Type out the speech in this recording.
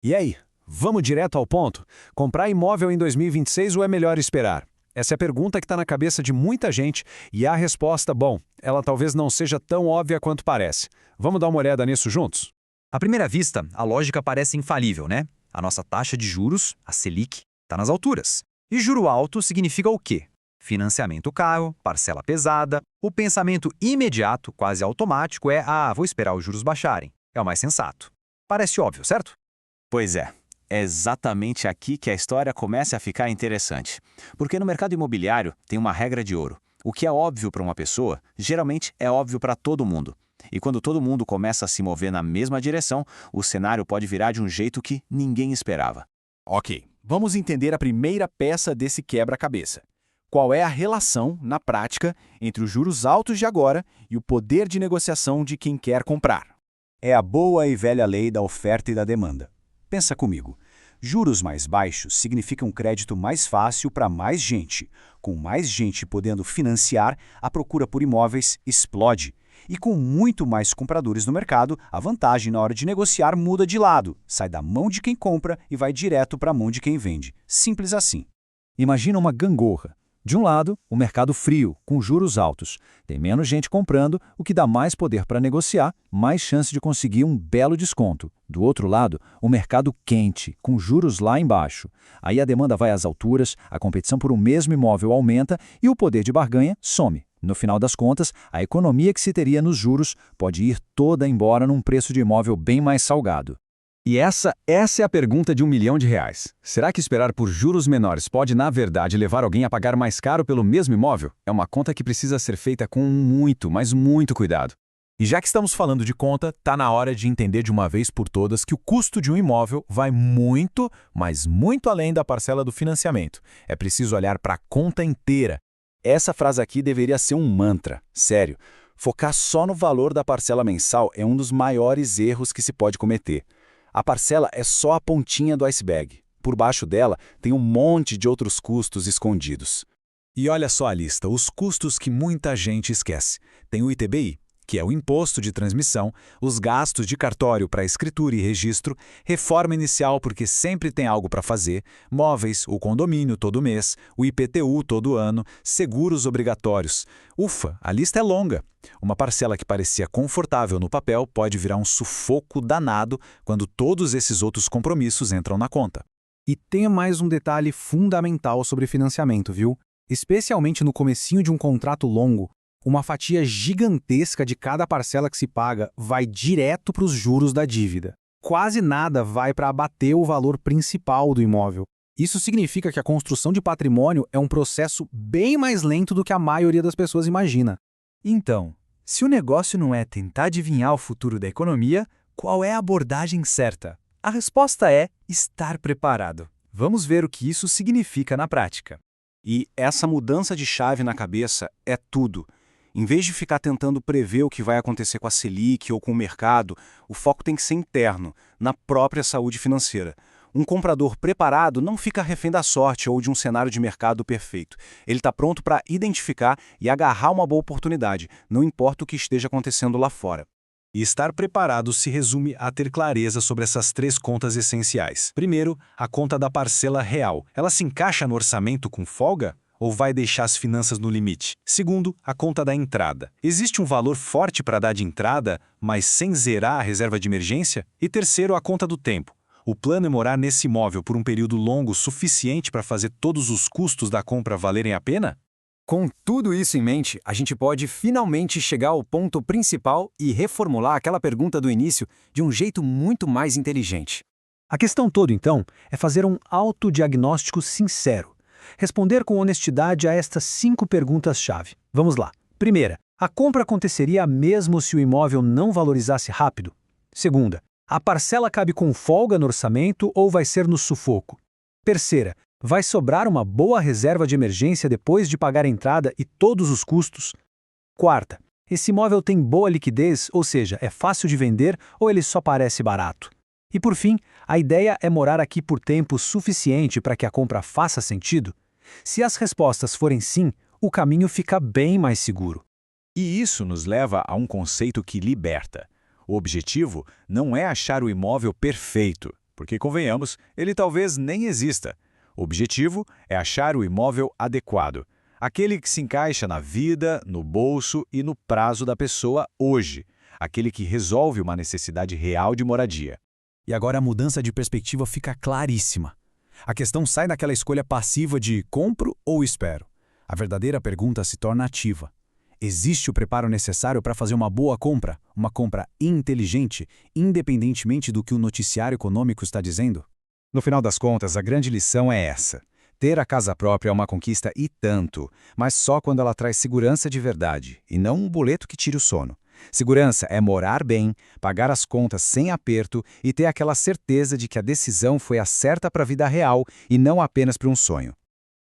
E aí, vamos direto ao ponto? Comprar imóvel em 2026 ou é melhor esperar? Essa é a pergunta que está na cabeça de muita gente e a resposta, bom, ela talvez não seja tão óbvia quanto parece. Vamos dar uma olhada nisso juntos? À primeira vista, a lógica parece infalível, né? A nossa taxa de juros, a Selic, está nas alturas. E juro alto significa o quê? Financiamento caro, parcela pesada. O pensamento imediato, quase automático, é vou esperar os juros baixarem. É o mais sensato. Parece óbvio, certo? Pois é exatamente aqui que a história começa a ficar interessante. Porque no mercado imobiliário tem uma regra de ouro. O que é óbvio para uma pessoa, geralmente é óbvio para todo mundo. E quando todo mundo começa a se mover na mesma direção, o cenário pode virar de um jeito que ninguém esperava. Ok, vamos entender a primeira peça desse quebra-cabeça. Qual é a relação, na prática, entre os juros altos de agora e o poder de negociação de quem quer comprar? É a boa e velha lei da oferta e da demanda. Pensa comigo. Juros mais baixos significam crédito mais fácil para mais gente. Com mais gente podendo financiar, a procura por imóveis explode. E com muito mais compradores no mercado, a vantagem na hora de negociar muda de lado. Sai da mão de quem compra e vai direto para a mão de quem vende. Simples assim. Imagina uma gangorra. De um lado, o mercado frio, com juros altos. Tem menos gente comprando, o que dá mais poder para negociar, mais chance de conseguir um belo desconto. Do outro lado, o mercado quente, com juros lá embaixo. Aí a demanda vai às alturas, a competição por um mesmo imóvel aumenta e o poder de barganha some. No final das contas, a economia que se teria nos juros pode ir toda embora num preço de imóvel bem mais salgado. E essa é a pergunta de R$1 milhão. Será que esperar por juros menores pode, na verdade, levar alguém a pagar mais caro pelo mesmo imóvel? É uma conta que precisa ser feita com muito, mas muito cuidado. E já que estamos falando de conta, tá na hora de entender de uma vez por todas que o custo de um imóvel vai muito, mas muito além da parcela do financiamento. É preciso olhar para a conta inteira. Essa frase aqui deveria ser um mantra, sério. Focar só no valor da parcela mensal é um dos maiores erros que se pode cometer. A parcela é só a pontinha do iceberg. Por baixo dela tem um monte de outros custos escondidos. E olha só a lista, os custos que muita gente esquece. Tem o ITBI, que é o imposto de transmissão, os gastos de cartório para escritura e registro, reforma inicial porque sempre tem algo para fazer, móveis, o condomínio todo mês, o IPTU todo ano, seguros obrigatórios. Ufa, a lista é longa. Uma parcela que parecia confortável no papel pode virar um sufoco danado quando todos esses outros compromissos entram na conta. E tem mais um detalhe fundamental sobre financiamento, viu? Especialmente no comecinho de um contrato longo, uma fatia gigantesca de cada parcela que se paga vai direto para os juros da dívida. Quase nada vai para abater o valor principal do imóvel. Isso significa que a construção de patrimônio é um processo bem mais lento do que a maioria das pessoas imagina. Então, se o negócio não é tentar adivinhar o futuro da economia, qual é a abordagem certa? A resposta é estar preparado. Vamos ver o que isso significa na prática. E essa mudança de chave na cabeça é tudo. Em vez de ficar tentando prever o que vai acontecer com a Selic ou com o mercado, o foco tem que ser interno, na própria saúde financeira. Um comprador preparado não fica refém da sorte ou de um cenário de mercado perfeito. Ele está pronto para identificar e agarrar uma boa oportunidade, não importa o que esteja acontecendo lá fora. E estar preparado se resume a ter clareza sobre essas 3 contas essenciais. Primeiro, a conta da parcela real. Ela se encaixa no orçamento com folga? Ou vai deixar as finanças no limite? Segundo, a conta da entrada. Existe um valor forte para dar de entrada, mas sem zerar a reserva de emergência? E terceiro, a conta do tempo. O plano é morar nesse imóvel por um período longo suficiente para fazer todos os custos da compra valerem a pena? Com tudo isso em mente, a gente pode finalmente chegar ao ponto principal e reformular aquela pergunta do início de um jeito muito mais inteligente. A questão toda, então, é fazer um autodiagnóstico sincero. Responder com honestidade a estas 5 perguntas-chave. Vamos lá. Primeira, a compra aconteceria mesmo se o imóvel não valorizasse rápido? Segunda, a parcela cabe com folga no orçamento ou vai ser no sufoco? Terceira, vai sobrar uma boa reserva de emergência depois de pagar a entrada e todos os custos? Quarta, esse imóvel tem boa liquidez, ou seja, é fácil de vender ou ele só parece barato? E por fim, a ideia é morar aqui por tempo suficiente para que a compra faça sentido? Se as respostas forem sim, o caminho fica bem mais seguro. E isso nos leva a um conceito que liberta. O objetivo não é achar o imóvel perfeito, porque, convenhamos, ele talvez nem exista. O objetivo é achar o imóvel adequado, aquele que se encaixa na vida, no bolso e no prazo da pessoa hoje, aquele que resolve uma necessidade real de moradia. E agora a mudança de perspectiva fica claríssima. A questão sai daquela escolha passiva de compro ou espero. A verdadeira pergunta se torna ativa. Existe o preparo necessário para fazer uma boa compra, uma compra inteligente, independentemente do que o noticiário econômico está dizendo? No final das contas, a grande lição é essa. Ter a casa própria é uma conquista e tanto, mas só quando ela traz segurança de verdade, e não um boleto que tire o sono. Segurança é morar bem, pagar as contas sem aperto e ter aquela certeza de que a decisão foi a certa para a vida real e não apenas para um sonho.